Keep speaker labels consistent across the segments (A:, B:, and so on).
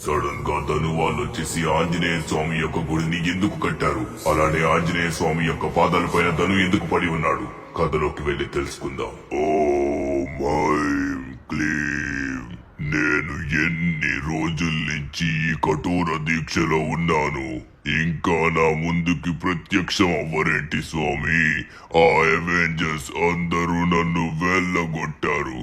A: Sudden గా ధను వాళ్ళు వచ్చేసి ఆంజనేయ స్వామి యొక్క గుడిని ఎందుకు కట్టారు, అలానే ఆంజనేయ స్వామి యొక్క పాదాల పైన ధను ఎందుకు పడి ఉన్నాడు? కథలోకి వెళ్లి తెలుసుకుందాం. నేను ఎన్ని రోజుల నుంచి ఈ కఠోర దీక్షలో ఉన్నాను, ఇంకా నా ముందుకి ప్రత్యక్షం అవ్వరేంటి స్వామి? ఆ అవెంజర్స్ అందరూ నన్ను వెళ్ళగొట్టారు.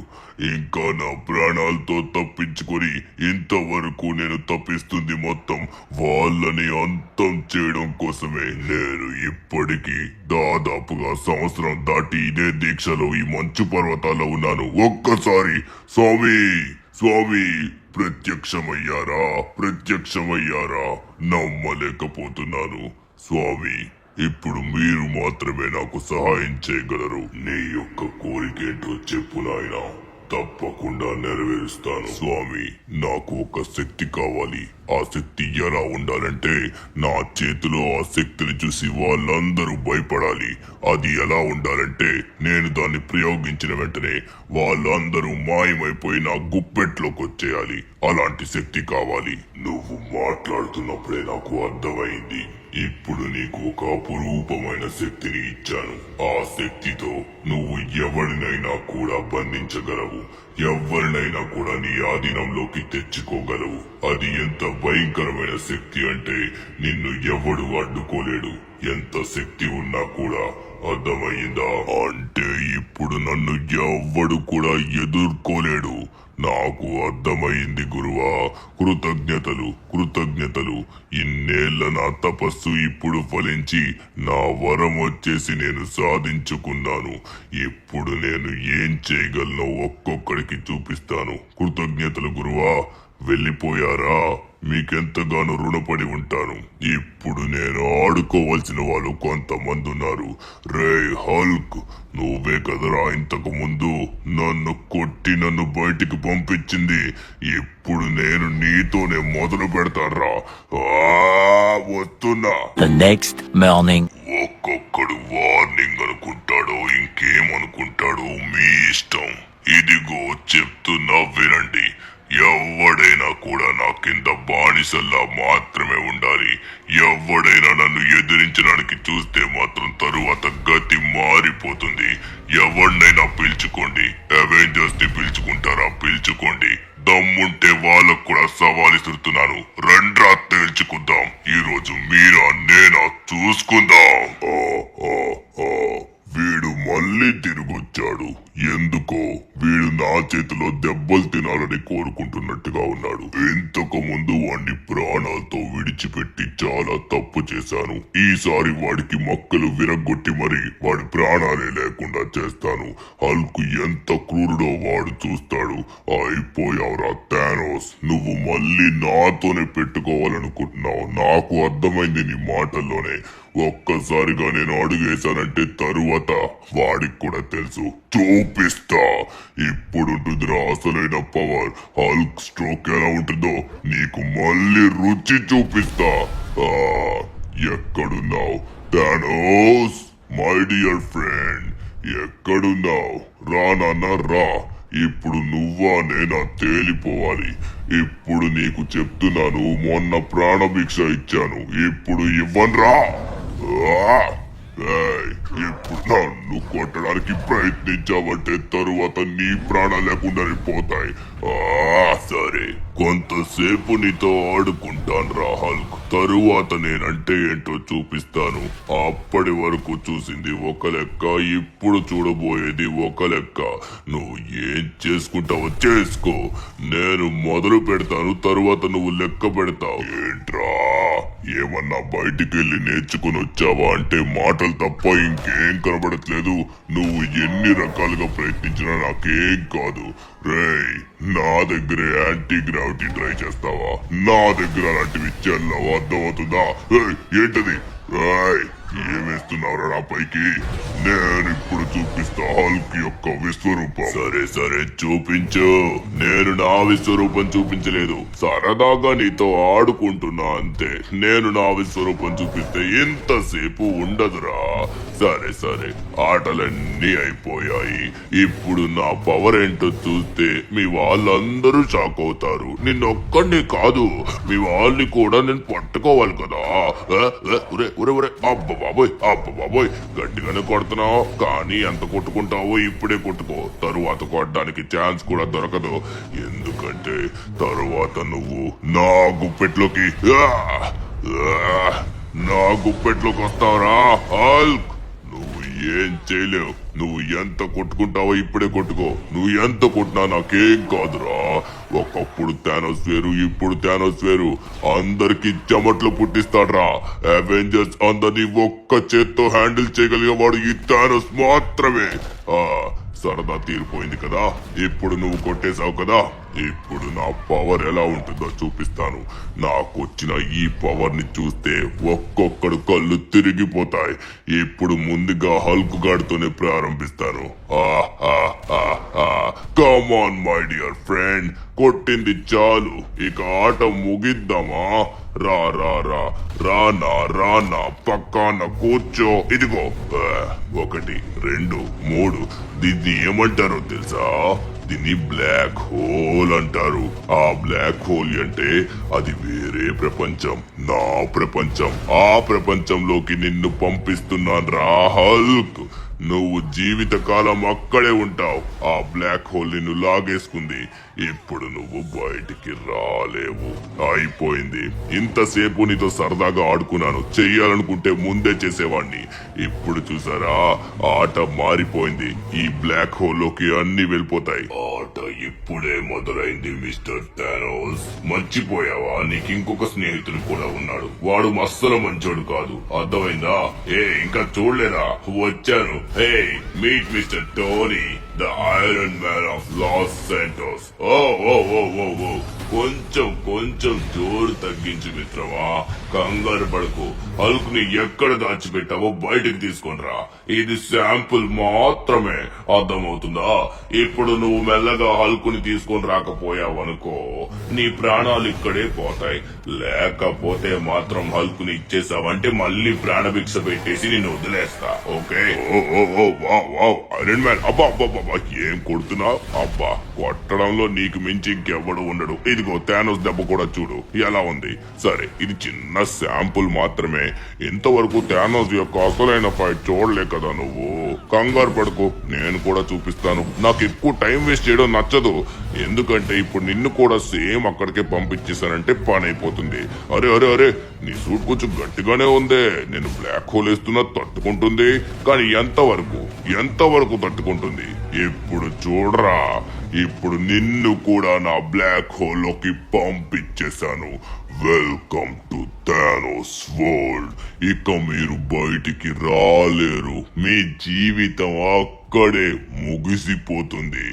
A: ఇంకా నా ప్రాణాలతో తప్పించుకొని ఇంతవరకు నేను తప్పిస్తుంది మొత్తం వాళ్ళని అంతం చేయడం కోసమే. నేను ఇప్పటికీ దాదాపుగా సంవత్సరం దాటి ఇదే దీక్షలో ఈ మంచు పర్వతాల్లో ఉన్నాను. ఒక్కసారి స్వామి స్వామి ప్రత్యక్షమయ్యారా? నమ్మలేకపోతున్నాను స్వామి. ఇప్పుడు మీరు మాత్రమే నాకు సహాయం చేయగలరు. నీ యొక్క కోరికేంటో చెప్పు నాయనా, తప్పకుండా నెరవేరుస్తాను స్వామి. నాకు ఒక శక్తి కావాలి. ఆ శక్తి ఎలా ఉండాలంటే నా చేతిలో ఆ శక్తిని చూసి వాళ్ళందరూ భయపడాలి. అది ఎలా ఉండాలంటే నేను దాన్ని ప్రయోగించిన వెంటనే వాళ్ళందరూ మాయమైపోయి నా గుప్పెట్లోకి వచ్చేయాలి. అలాంటి శక్తి కావాలి. నువ్వు మాట్లాడుతున్నప్పుడే నాకు అర్థమైంది. ఇప్పుడు నీకు ఒక అపురూపమైన శక్తిని ఇచ్చాను. ఆ శక్తితో నువ్వు ఎవరినైనా కూడా బంధించగలవు, ఎవరినైనా కూడా నీ ఆధీనంలోకి తెచ్చుకోగలవు. అది ఎంత భయంకరమైన శక్తి అంటే నిన్ను ఎవడు అడ్డుకోలేడు, ఎంత శక్తి ఉన్నా కూడా. అర్థమయ్యిందా? అంటే ఇప్పుడు నన్ను ఎవ్వడు కూడా ఎదుర్కోలేడు. నాకు అర్థమైంది గురువా. కృతజ్ఞతలు. ఇన్నేళ్ల నా తపస్సు ఇప్పుడు ఫలించి నా వరం వచ్చేసి నేను సాధించుకున్నాను. ఇప్పుడు నేను ఏం చేయగలను ఒక్కొక్కడికి చూపిస్తాను. కృతజ్ఞతలు గురువా. వెళ్ళిపోయారా? మీకెంతగానో రుణపడి ఉంటాను. ఇప్పుడు నేను ఆడుకోవాల్సిన వాళ్ళు కొంతమంది ఉన్నారు. రే హల్క్, నువ్వే కదరా ఇంతకు ముందు నన్ను కొట్టి నన్ను బయటికి పంపించింది. ఇప్పుడు నేను నీతోనే మొదలు పెడతారా? వస్తున్నా. ఒక్కొక్కడు వార్నింగ్ అనుకుంటాడో ఇంకేమనుకుంటాడో మీ ఇష్టం. ఇదిగో చెప్తున్నా వినండి. ఎవడైనా కూడా నా కింద బానిసల్లా మాత్రమే ఉండాలి. ఎవడైనా నన్ను ఎదిరించడానికి చూస్తే మాత్రం తరువాత గతి మారిపోతుంది. ఎవరినైనా పిలుచుకోండి. అవెంజర్స్ ని పిలుచుకుంటారా? పిలుచుకోండి. దమ్ముంటే వాళ్ళకు కూడా సవాల్ ఇస్తున్నాను. రండ్రా తేల్చుకుందాం. ఈ రోజు మీరా నేనా చూసుకుందాం. వీడు మళ్ళీ తిరిగొచ్చాడు. ఎందుకో వీడు నా చేతిలో దెబ్బలు తినాలని కోరుకుంటున్నట్టుగా ఉన్నాడు. ఇంతకు ముందు వాడిని ప్రాణాలతో విడిచిపెట్టి చాలా తప్పు చేశాను. ఈసారి వాడికి మక్కలు విరగొట్టి మరి వాడి ప్రాణాలే లేకుండా చేస్తాను. హల్క్ ఎంత క్రూరుడో వాడు చూస్తాడు. అయిపోయావురా థానోస్. నువ్వు మళ్ళీ నాతోనే పెట్టుకోవాలనుకుంటున్నావు. నాకు అర్థమైంది నీ మాటల్లోనే. ఒక్కసారిగా నేను అడుగేశానంటే తరువాత వాడికి కూడా తెలుసు. చూపిస్తా. ఇప్పుడుంటుందిరా అసలైన పవర్. హల్క్ స్ట్రోక్ ఎలా ఉంటుందో నీకు మళ్ళీ రుచి చూపిస్తా. ఎక్కడున్నావు థానోస్? మై డియర్ ఫ్రెండ్, ఎక్కడున్నావు? రా నాన్న రా. ఇప్పుడు నువ్వా నేనా తేలిపోవాలి. ఇప్పుడు నీకు చెప్తున్నాను, మొన్న ప్రాణభిక్ష ఇచ్చాను, ఇప్పుడు ఇవ్వన్రా. ఇప్పుడు నన్ను కొట్టడానికి ప్రయత్నించావంటే తరువాత నీ ప్రాణాలు లేకుండానే పోతాయి. సరే, కొంతసేపు నీతో ఆడుకుంటాను రా హల్క్. తరువాత నేనంటే ఏంటో చూపిస్తాను. అప్పటి వరకు చూసింది ఒక లెక్క, ఇప్పుడు చూడబోయేది ఒక లెక్క. నువ్వు ఏం చేసుకుంటావో చేసుకో. నేను మొదలు పెడతాను, తరువాత నువ్వు లెక్క పెడతావు. ఏంట్రా ఏమన్నా బయటికి వెళ్ళి నేర్చుకుని వచ్చావా అంటే మాటలు తప్ప ఇంకేం కనబడట్లేదు. నువ్వు ఎన్ని రకాలుగా ప్రయత్నించినా నాకేం కాదు. రేయ్, నా దగ్గరే యాంటీ గ్రావిటీ ట్రై చేస్తావా? నా దగ్గర అలాంటివి చెల్లవా? అర్థమవుతుందా? ఏంటది? ఏమేస్తున్నావురా నా పైకి? నేను ఇప్పుడు చూపిస్తా హల్క్ యొక్క విశ్వరూపం. సరే సరే చూపించు. నేను నా విశ్వరూపం చూపించలేదు, సరదాగా నీతో ఆడుకుంటున్నా అంతే. నేను నా విశ్వరూపం చూపిస్తే ఇంతసేపు ఉండదురా. సరే సరే, ఆటలన్నీ అయిపోయాయి. ఇప్పుడు నా పవర్ ఏంటో చూస్తే మీ వాళ్ళందరూ షాక్ అవుతారు. నిన్నొక్కడిని కాదు, మీ వాళ్ళని కూడా నేను పట్టుకోవాలి కదా. అబ్బ బాబోయ్ గట్టిగానే కొడుతున్నావు, కానీ ఎంత కొట్టుకుంటావో ఇప్పుడే కొట్టుకో. తరువాత కొట్టడానికి ఛాన్స్ కూడా దొరకదు, ఎందుకంటే తరువాత నువ్వు నా గుప్పెట్లోకి వస్తావురా హల్క్. నువ్వు ఏం చేయలేవు. నువ్వు ఎంత కొట్టుకుంటావో ఇప్పుడే కొట్టుకో. నువ్వు ఎంత కొట్టినా నాకేం కాదురా. ఒకప్పుడు థానోస్ వేరు, ఇప్పుడు థానోస్ వేరు. అందరికి చెమట్లు పుట్టిస్తాడ్రా. అవెంజర్స్ అందరినీ ఒక్క చేత్తో హ్యాండిల్ చేయగలిగేవాడు ఈ థానోస్ మాత్రమే. సరదా తీరిపోయింది కదా, ఇప్పుడు నువ్వు కొట్టేశావు కదా. ఇప్పుడు నా పవర్ ఎలా ఉంటుందో చూపిస్తాను. నాకొచ్చిన ఈ పవర్ ని చూస్తే ఒక్కొక్కడు కళ్ళు తిరిగిపోతాయి. ఇప్పుడు ముందుగా హల్క్ గాడితోనే ప్రారంభిస్తాను. Come on my dear friend, కొట్టింది చాలు, ఇక ఆట ముగిద్దామా? రా రా రా రానా పక్కాన కూర్చో. ఇదిగో 1 2 3. దీన్ని ఏమంటారో తెలుసా? దీన్ని బ్లాక్ హోల్ అంటారు. ఆ బ్లాక్ హోల్ అంటే అది వేరే ప్రపంచం, నా ప్రపంచం. ఆ ప్రపంచంలోకి నిన్ను పంపిస్తున్నాను రా హల్క్. నువ్వు జీవితకాలం అక్కడే ఉంటావు. ఆ బ్లాక్ హోల్ నిన్ను లాగేసుకుంది. ఇప్పుడు నువ్వు బయటికి రాలేవు. అయిపోయింది. ఇంతసేపు నీతో సరదాగా ఆడుకున్నాను, చెయ్యాలనుకుంటే ముందే చేసేవాణ్ణి. ఇప్పుడు చూసారా, ఆట మారిపోయింది. ఈ బ్లాక్ హోల్ లోకి అన్ని వెళ్ళిపోతాయి. ఆట ఇప్పుడే మొదలైంది మిస్టర్ థానోస్. మర్చిపోయావా? నీకు ఇంకొక స్నేహితుడు కూడా ఉన్నాడు. వాడు అస్సలు మంచోడు కాదు, అర్థమైందా? ఇంకా చూడలేదా? వచ్చాను. Hey, meet Mr. Tony, the Iron Man of Los Santos. Oh. కొంచెం జోరు తగ్గించు మిత్రమా, కంగారు పడకు. హల్క్ ని ఎక్కడ దాచిపెట్టావో బయటికి తీసుకొనిరా. ఇది శాంపుల్ మాత్రమే, అర్థమవుతుందా? ఇప్పుడు నువ్వు మెల్లగా హల్క్ ని తీసుకొని రాకపోయావనుకో, నీ ప్రాణాలు ఇక్కడే పోతాయి. లేకపోతే మాత్రం హల్క్ ని ఇచ్చేసావంటే మళ్ళీ ప్రాణభిక్ష పెట్టేసి నేను వదిలేస్తా. ఓకే? ఐరన్ మ్యాన్, అబ్బా ఏం కొడుతున్నావు? అబ్బా, కొట్టడంలో నీకు మించి ఇంకెవ్వడు ఉండడు. ఇదిగో థానోస్ దెబ్బ కూడా చూడు ఎలా ఉంది. సరే, ఇది చిన్న శాంపుల్ మాత్రమే. ఇంతవరకు థానోస్ యొక్క అసలైన ఫైట్ చూడలే కదా నువ్వు. కంగారు పడుకో, నేను కూడా చూపిస్తాను. నాకు ఎక్కువ టైం వేస్ట్ చేయడం నచ్చదు, ఎందుకంటే ఇప్పుడు నిన్ను కూడా సేమ్ అక్కడికే పంపించేశానంటే పని అయిపోతుంది. అరే నీ సూట్ కొంచెం గట్టిగానే ఉందే. నేను బ్లాక్ హోల్ వేస్తున్నా తట్టుకుంటుంది, కానీ ఎంతవరకు తట్టుకుంటుంది? ఇప్పుడు చూడరా, ఇప్పుడు నిన్ను కూడా నా బ్లాక్ హోల్ లోకి పంపించేశాను. Welcome to Thanos world. ఇక మీరు బయటికి రాలేరు. మీ జీవితం అక్కడే ముగిసిపోతుంది.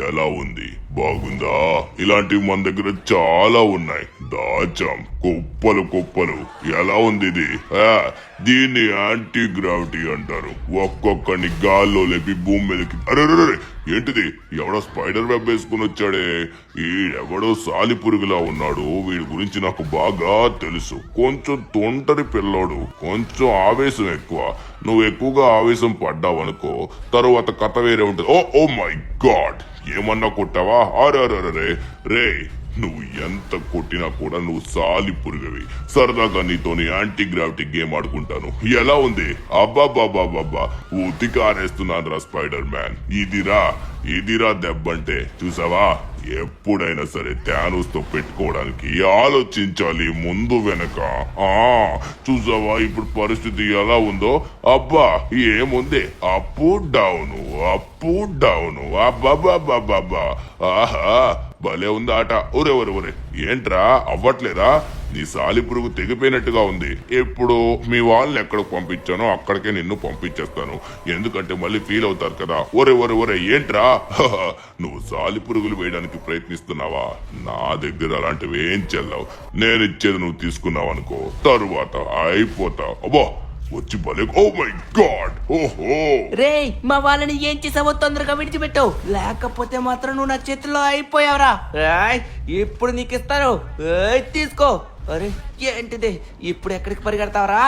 A: ఎలా ఉంది? బాగుందా? ఇలాంటివి మన దగ్గర చాలా ఉన్నాయి, దాచాం కుప్పలు. ఎలా ఉంది ఇది? దీన్ని యాంటీ గ్రావిటీ అంటారు. ఒక్కొక్కడిని గాల్లో లేపి భూమి మీదకి. అరే ఏంటిది? ఎవడో స్పైడర్ వెబ్ వేసుకుని వచ్చాడే. ఈడెవడో సాలిపురుగులా ఉన్నాడు. వీడి గురించి నాకు బాగా తెలుసు. కొంచెం తొంటరి పిల్లోడు, కొంచెం ఆవేశం ఎక్కువ. నువ్వు ఎక్కువగా ఆవేశం పడ్డావనుకో, తరువాత కథ వేరే ఉంటుంది. ఓ మై గాడ్, ఏమన్నా కొట్టావా? రే, నువ్వు ఎంత కొట్టినా కూడా నువ్వు సాలి పురుగవి. సరదాగా నీతోని యాంటీ గ్రావిటీ గేమ్ ఆడుకుంటాను. ఎలా ఉంది? అబ్బాబ్బాబ్బాబ్బా, ఉతికారేస్తున్నాను రా స్పైడర్ మ్యాన్. ఇదిరా దెబ్బంటే. చూసావా? ఎప్పుడైనా సరే థానోస్ తో పెట్టుకోవడానికి ఆలోచించాలి ముందు వెనక. చూసావా ఇప్పుడు పరిస్థితి ఎలా ఉందో? అబ్బా, ఏముంది? అప్పు డౌను. అబ్బాబ్బాబ్బా, ఆహా, భలే ఉంది ఆట. ఒరే ఏంట్రా అవ్వట్లేదా? నీ సాలి పురుగు తెగిపోయినట్టుగా ఉంది. ఎప్పుడు మీ వాళ్ళని ఎక్కడికి పంపించానో అక్కడికే నిన్ను పంపించేస్తాను, ఎందుకంటే మళ్ళీ ఫీల్ అవుతారు కదా. ఒరే ఏంట్రా, నువ్వు సాలి పురుగులు వేయడానికి ప్రయత్నిస్తున్నావా? నా దగ్గర అలాంటివి ఏం చెల్లవు. నేను ఇచ్చేది నువ్వు తీసుకున్నావు అనుకో, తరువాత అయిపోతావు. అబ్బో, వచ్చి భలే ఓ మై గాడ్ ఓహో
B: రేయ్ మా వాళ్ళని ఏం చేసావో తొందరగా విడిచిపెట్టావు, లేకపోతే మాత్రం నువ్వు నా చేతిలో అయిపోయావురా. రాయ్ ఇప్పుడు నీకు ఇస్తాను, తీసుకో. అరే ఏంటిది, ఇప్పుడు ఎక్కడికి పరిగెడతావరా?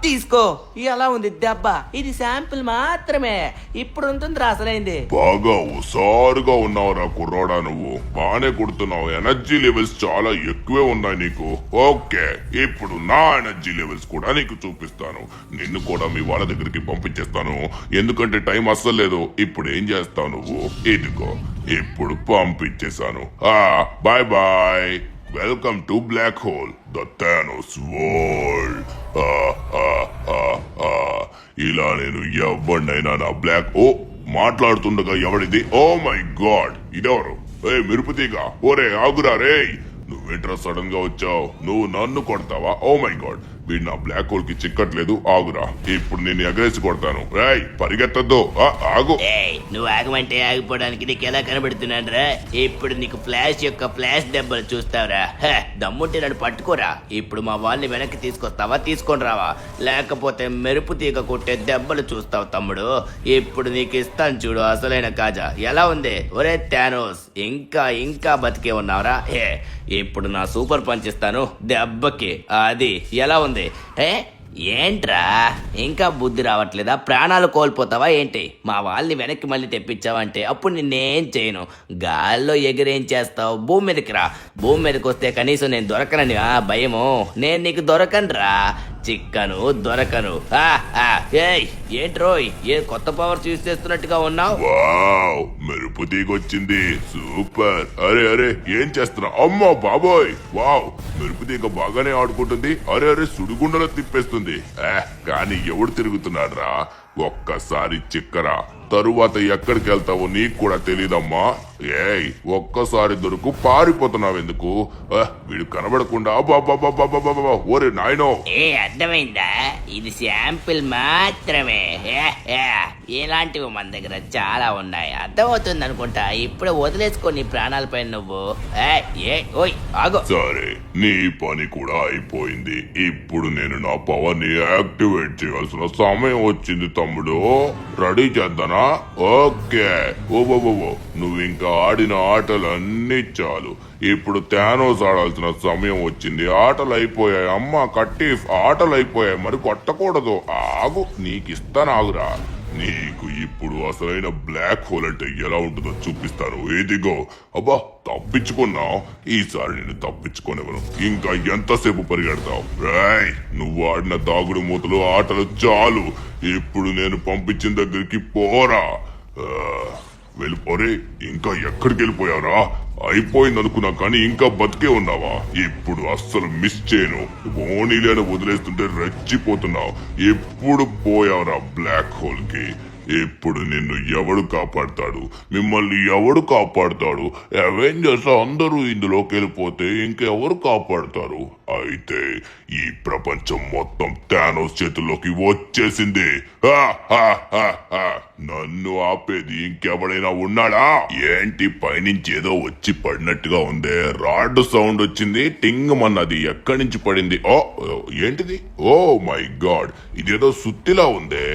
B: తీసుకో. ఎలా ఉంది దెబ్బ? ఇది శాంపిల్ మాత్రమే, ఇప్పుడు ఉంటుందిరా అసలైంది.
A: బాగా హుషారుగా ఉన్నావురా కుర్రోడా, నువ్వు బాగానే కొడుతున్నావు. ఎనర్జీ లెవెల్స్ చాలా ఎక్కువే ఉన్నాయి నీకు. ఓకే, ఇప్పుడు నా ఎనర్జీ లెవెల్స్ కూడా నీకు చూపిస్తాను. నిన్ను కూడా మీ వాళ్ళ దగ్గరికి పంపించేస్తాను, ఎందుకంటే టైం అస్సలు లేదు. ఇప్పుడు ఏం చేస్తావు నువ్వు? ఇదిగో ఇప్పుడు పంపించేశాను. Bye bye. Welcome to black hole, the Thanos world. ఇలా నేను ఎవరినైనా నా బ్లాక్ మాట్లాడుతుండగా ఎవడిది? Oh my God, ఇదెవరు? మెరుపుతీగా, ఓరే ఆగురా రే. నువ్వేంట్రా సడన్ గా వచ్చావు? నువ్వు నన్ను కొడతావా? ఓ మై గాడ్, వీడు నా బ్లాక్ హోల్ కి చిక్కట్లేదు. ఆగురా, ఇప్పుడు నేను ఎగరేసి కొడతాను. రాయ్ పరిగెత్తద్దు, ఆగు.
B: నువ్వు ఆగమంటే ఆగిపోవడానికి నీకు ఎలా కనబడుతున్నాను రా? ఇప్పుడు నీకు ఫ్లాష్ యొక్క ఫ్లాష్ దెబ్బలు చూస్తావురా. దమ్ముంటే నన్ను పట్టుకోరా. ఇప్పుడు మా వాళ్ళని వెనక్కి తీసుకొస్తావా? తీసుకొని రావా? లేకపోతే మెరుపు తీగ కొట్టే దెబ్బలు చూస్తావు తమ్ముడు. ఇప్పుడు నీకు ఇస్తాను చూడు అసలైన కాజా. ఎలా ఉంది? ఒరే థానోస్, ఇంకా ఇంకా బతికే ఉన్నావురా? ఇప్పుడు నా సూపర్ పంచ్ ఇస్తాను దెబ్బకి. అది ఎలా ఉంది? ఏంట్రా ఇంకా బుద్ధి రావట్లేదా? ప్రాణాలు కోల్పోతావా ఏంటి? మా వాళ్ళని వెనక్కి మళ్ళీ తెప్పించావంటే అప్పుడు నిన్నేం చేయను. గాల్లో ఎగిరేం చేస్తావు? భూమి మీదకి రా. భూమి మీదకి వస్తే కనీసం నేను దొరకనని భయము. నేను నీకు దొరకనురా, చిక్కను దొరకను. ఏంట్రోయ్, ఏ కొత్త పవర్ యూజ్ చేస్తున్నట్టుగా ఉన్నావు?
A: వావ్, మెరుపు తీగొచ్చింది, సూపర్. అరే అరే ఏం చేస్తున్నా? అమ్మా బాబోయ్, వావ్, మెరుపు తీగ బాగానే ఆడుకుంటుంది. అరే అరే సుడిగుండలో తిప్పేస్తుంది. కానీ ఎవడు తిరుగుతున్నాడు రా? ఒక్కసారి చిక్కరా, తరువాత ఎక్కడికి వెళ్తావో నీకు కూడా తెలీదమ్మా. ఒక్కసారి దొరుకు పారిపోతున్నావు ఎందుకు? వీడు కనబడకుండా ఓరే నాయనో.
B: అర్థమైందా? ఇది శాంపిల్ మాత్రమే. ఇలాంటివి మన దగ్గర చాలా ఉన్నాయి, అర్థమవుతుంది అనుకుంటా. ఇప్పుడు వదిలేసుకొని ప్రాణాలపై నువ్వు. ఓయ్ ఆగో.
A: సరే, నీ పని కూడా అయిపోయింది. ఇప్పుడు నేను నా పవర్ ని యాక్టివేట్ చేయాల్సిన సమయం వచ్చింది తమ్ముడు. రెడీ చేద్దానా? ఓకే. నువ్వు ఇంకా ఆడిన ఆటలన్నీ చాలు. ఇప్పుడు థానోస్ ఆడాల్సిన సమయం వచ్చింది. ఆటలు అయిపోయాయి అమ్మా కట్టీఫ్, ఆటలు అయిపోయాయి. మరి కొట్టకూడదు. ఆగు, నీకు ఇస్తాను, ఆగురా. నీకు ఇప్పుడు అసలైన బ్లాక్ హోల్ అంటే ఎలా ఉంటుందో చూపిస్తాను. ఇదిగో. అబ్బా, తప్పించుకున్నావు. ఈసారి నేను తప్పించుకోనివ్వను. ఇంకా ఎంతసేపు పరిగెడతావు? రాయ్, నువ్వు ఆడిన దాగుడు మూతలు ఆటలు చాలు. ఇప్పుడు నేను పంపించిన దగ్గరికి పోరా. వెళ్ళిపోరే. ఇంకా ఎక్కడికి వెళ్ళిపోయారా? అయిపోయింది అనుకున్నా కానీ ఇంకా బతికే ఉన్నావా? ఇప్పుడు అస్సలు మిస్ చేయను. ఓనీలేని వదిలేస్తుంటే రెచ్చిపోతున్నావు. ఎప్పుడు పోయావురా బ్లాక్ హోల్ కి? ఇప్పుడు నిన్ను ఎవడు కాపాడతాడు? మిమ్మల్ని ఎవడు కాపాడతాడు? అవెంజర్స్ అందరూ ఇందులోకి వెళ్ళిపోతే ఇంకెవరు కాపాడతారు? అయితే ఈ ప్రపంచం మొత్తం థానోస్ చేతుల్లోకి వచ్చేసింది. నన్ను ఆపేది ఇంకెవడైనా ఉన్నాడా? ఏంటి పైనుంచి ఏదో వచ్చి పడినట్టుగా ఉందే? రాడ్ సౌండ్ వచ్చింది, టింగ్ మన్నది. ఎక్కడి నుంచి పడింది? ఏంటిది? ఓ మై గాడ్, ఇదేదో సుత్తిలా ఉందే.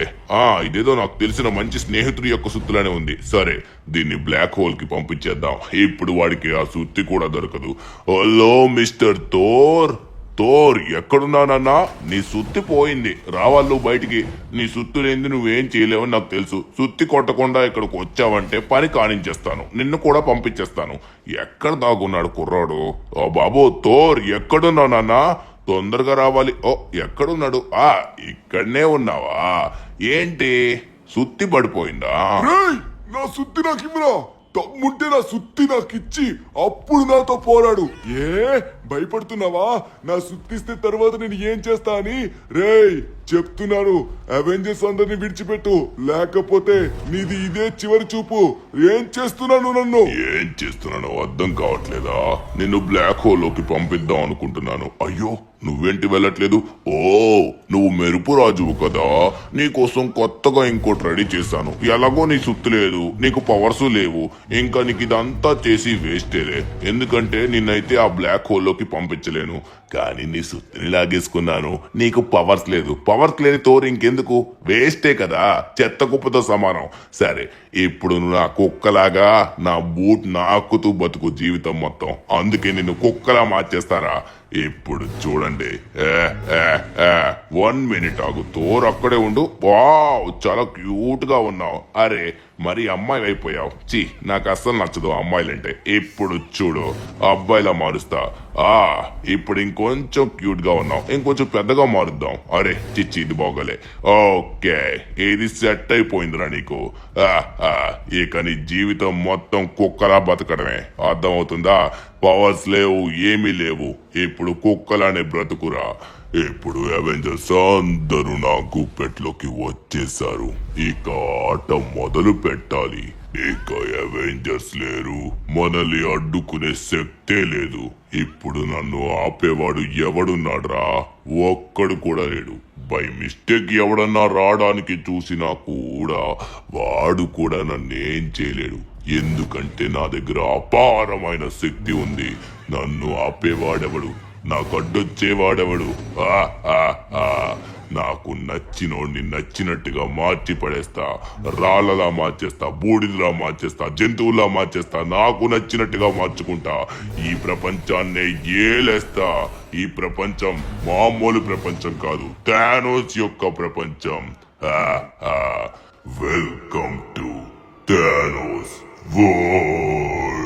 A: ఇదేదో నాకు తెలిసిన మంచి స్నేహితుడి యొక్క సుత్తులానే ఉంది. సరే, దీన్ని బ్లాక్ హోల్ కి పంపించేద్దాం. ఇప్పుడు వాడికి ఆ సుత్తి కూడా దొరకదు. Hello mister Thor. ఎక్కడున్నానన్నా? నీ సుత్తి పోయింది. రావాళ్ళు బయటికి. నీ సుత్తి లేని నువ్వేం చేయలేవని నాకు తెలుసు. సుత్తి కొట్టకుండా ఇక్కడికి వచ్చావంటే పని కానించేస్తాను. నిన్ను కూడా పంపించేస్తాను. ఎక్కడ దాగున్నాడు కుర్రాడు? బాబు థోర్, ఎక్కడున్నానన్నా? తొందరగా రావాలి. ఎక్కడున్నాడు? ఇక్కడనే ఉన్నావా? ఏంటి సుత్తి పడిపోయిందా?
C: నా సుత్తి నాకు ఇవ్వరా. తమ్ముంటే నా సుత్తి నాకు ఇచ్చి అప్పుడు నాతో పోరాడు. భయపడుతున్నావా? నా సుత్తిస్తే తర్వాత నేను ఏం చేస్తా అని? రేయ్ చెప్తున్నాను, అవెంజర్స్ అందరిని విడిచిపెట్టు, లేకపోతే నీది ఇదే చివరి చూపు. ఏం చేస్తున్నాను? నన్ను
A: ఏం చేస్తున్నానో అర్థం కావట్లేదా? నిన్ను బ్లాక్ హోల్ లోకి పంపిద్దాం అనుకుంటున్నాను. అయ్యో, నువ్వేంటి వెళ్ళట్లేదు? నువ్వు మెరుపు రాజువు కదా, నీకోసం కొత్తగా ఇంకోటి రెడీ చేశాను. ఎలాగో నీ సుత్తు లేదు, నీకు పవర్స్ లేవు, ఇంకా నీకు ఇదంతా చేసి వేస్టేలే. ఎందుకంటే నిన్నైతే ఆ బ్లాక్ హోల్ లోకంలోకి పంపించలేను. కానీ నీ సుత్తిని లాగేసుకున్నాను. నీకు పవర్స్ లేదు. పవర్స్ లేని తోరు ఇంకెందుకు? వేస్టే కదా, చెత్త కుప్పతో సమానం. సరే, ఇప్పుడు నువ్వు నా కుక్కలాగా నా బూట్ నాకుతూ బతుకు జీవితం మొత్తం. అందుకే నిన్ను కుక్కలా మార్చేస్తారా? ఇప్పుడు చూడండి. 1 మినిట్ ఆగు, తోరు అక్కడే ఉండు. వావ్, చాలా క్యూట్ గా ఉన్నావు. అరే, మరి అమ్మాయి అయిపోయావు. చి, నాకు అస్సలు నచ్చదు అమ్మాయిలంటే. ఇప్పుడు చూడు, అబ్బాయిలా మారుస్తా. ఇప్పుడు ఇంకొంచెం క్యూట్ గా ఉన్నావు. ఇంకొంచెం పెద్దగా మారుద్దాం. అరే చిచ్చి, ఇది బాగోలే. ఓకే, ఇది సెట్ అయిపోయిందిరా నీకు. ఇక నీ జీవితం మొత్తం కుక్కలా బతకడమే. అర్థమవుతుందా? పవర్స్ లేవు, ఏమీ లేవు. ఇప్పుడు కుక్కలానే బ్రతుకురా. ఇప్పుడు అవెంజర్స్ అందరూ నా గుప్పెట్లోకి వచ్చేసారు. ఇక ఆట మొదలు పెట్టాలి. ఇక అవెంజర్స్ లేరు, మనల్ని అడ్డుకునే శక్తే లేదు. ఇప్పుడు నన్ను ఆపేవాడు ఎవడున్నాడ్రా? ఒక్కడు కూడా లేడు. బై మిస్టేక్ ఎవడన్నా రావడానికి చూసినా కూడా వాడు కూడా నన్నేం చేయలేడు. ఎందుకంటే నా దగ్గర అపారమైన శక్తి ఉంది. నన్ను ఆపేవాడెవడు? నాకు అడ్డొచ్చేవాడెవడు? నాకు నచ్చినోడిని నచ్చినట్టుగా మార్చి పడేస్తా. రాళ్ళలా మార్చేస్తా, బూడిదలా మార్చేస్తా, జంతువులా మార్చేస్తా. నాకు నచ్చినట్టుగా మార్చుకుంటా. ఈ ప్రపంచాన్నే ఏలేస్తా. ఈ ప్రపంచం మామూలు ప్రపంచం కాదు, థానోస్ యొక్క ప్రపంచం. Welcome to Thanos world.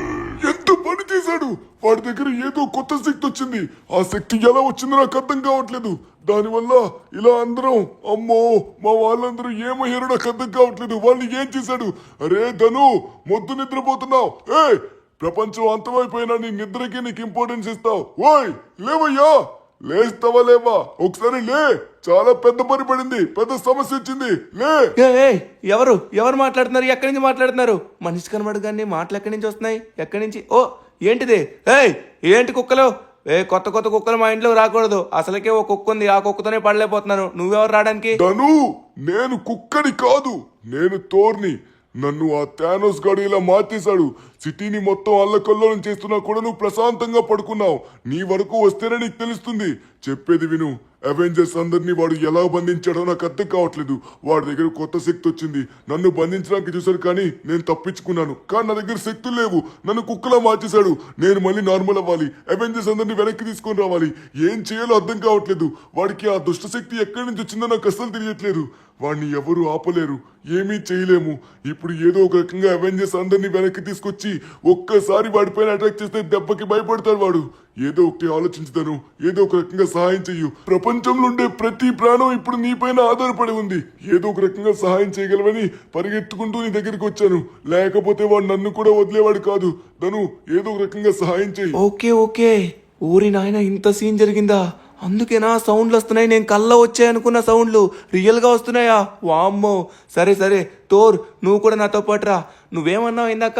C: ఎంత పని చేశాడు! వాడి దగ్గర ఏదో కొత్త శక్తి వచ్చింది. ఆ శక్తి ఎలా వచ్చిందో నాకు అర్థం కావట్లేదు. దానివల్ల ఇలా అందరం, అమ్మో, మా వాళ్ళందరూ ఏమయ్యారో నాకు అర్థం కావట్లేదు. వాళ్ళని ఏం చేశాడు? అరే ధను, మొద్దు నిద్రపోతున్నావు. ప్రపంచం అంతమైపోయినా నీ నిద్రకి నీకు ఇంపార్టెన్స్ ఇస్తావు. ఓయ్ లేవయ్యా, లేస్తావా లేవా? ఒకసారి లే, చాలా పెద్ద పని పడింది, పెద్ద సమస్య వచ్చింది. లే.
D: ఎవరు మాట్లాడుతున్నారు? ఎక్కడి నుంచి మాట్లాడుతున్నారు? మనిషి కనబడు కానీ మాటలు ఎక్కడి నుంచి వస్తున్నాయి? ఎక్కడి నుంచి? ఓ ఏంటిది? ఏంటి కుక్కలు? కొత్త కుక్కలు మా ఇంట్లో రాకూడదు. అసలుకే ఓ కుక్క ఉంది, ఆ కుక్కతోనే పడలేకపోతున్నాను. నువ్వెవరు రావడానికి?
C: ధను, నేను కుక్కని కాదు, నేను తోర్ని. నన్ను ఆ థానోస్ గాడు ఇలా మార్చేశాడు. సిటీని మొత్తం అల్లకల్లోలం చేస్తున్నా కూడా నువ్వు ప్రశాంతంగా పడుకున్నావు. నీ వరకు వస్తేనే నీకు తెలుస్తుంది. చెప్పేది విను. అవెంజర్స్ అందరినీ వాడు ఎలా బంధించాడో నాకు అర్థం కావట్లేదు. వాడి దగ్గర కొత్త శక్తి వచ్చింది. నన్ను బంధించడానికి చూశారు కానీ నేను తప్పించుకున్నాను. కానీ నా దగ్గర శక్తులు లేవు. నన్ను కుక్కలా మార్చేశాడు. నేను మళ్ళీ నార్మల్ అవ్వాలి. అవెంజర్స్ అందరినీ వెనక్కి తీసుకొని రావాలి. ఏం చేయాలో అర్థం కావట్లేదు. వాడికి ఆ దుష్ట శక్తి ఎక్కడి నుంచి వచ్చిందో నాకు అస్సలు తెలియట్లేదు. వాడిని ఎవరు ఆపలేరు, ఏమీ చేయలేము. ఇప్పుడు ఏదో ఒక రకంగా అవెంజర్స్ అందరినీ వెనక్కి తీసుకొచ్చి ఒక్కసారి వాడిపైన అటాక్ చేస్తే దెబ్బకి భయపడతాడు వాడు. ఏదో ఒకటి ఆలోచించుతాను. ఏదో ఒక రకంగా సహాయం చెయ్యు. ప్రపంచంలో ఉండే ప్రతి ప్రాణం ఇప్పుడు నీపైన ఆధారపడి ఉంది. ఏదో ఒక రకంగా సహాయం చేయగలవని పరిగెత్తుకుంటూ నీ దగ్గరికి వచ్చాను. లేకపోతే వాడు నన్ను కూడా వదిలేవాడు కాదు. ధను, ఏదో ఒక రకంగా సహాయం చెయ్యి.
D: ఓకే. ఊరి నాయన, ఇంత సీన్ జరిగిందా? అందుకేనా సౌండ్లు వస్తున్నాయి? నేను కళ్ళ వచ్చాయనుకున్న సౌండ్లు రియల్గా వస్తున్నాయా? వామ్మో. సరే తోర్, నువ్వు కూడా నాతో పాటు రా. నువ్వేమన్నావు ఇందాక?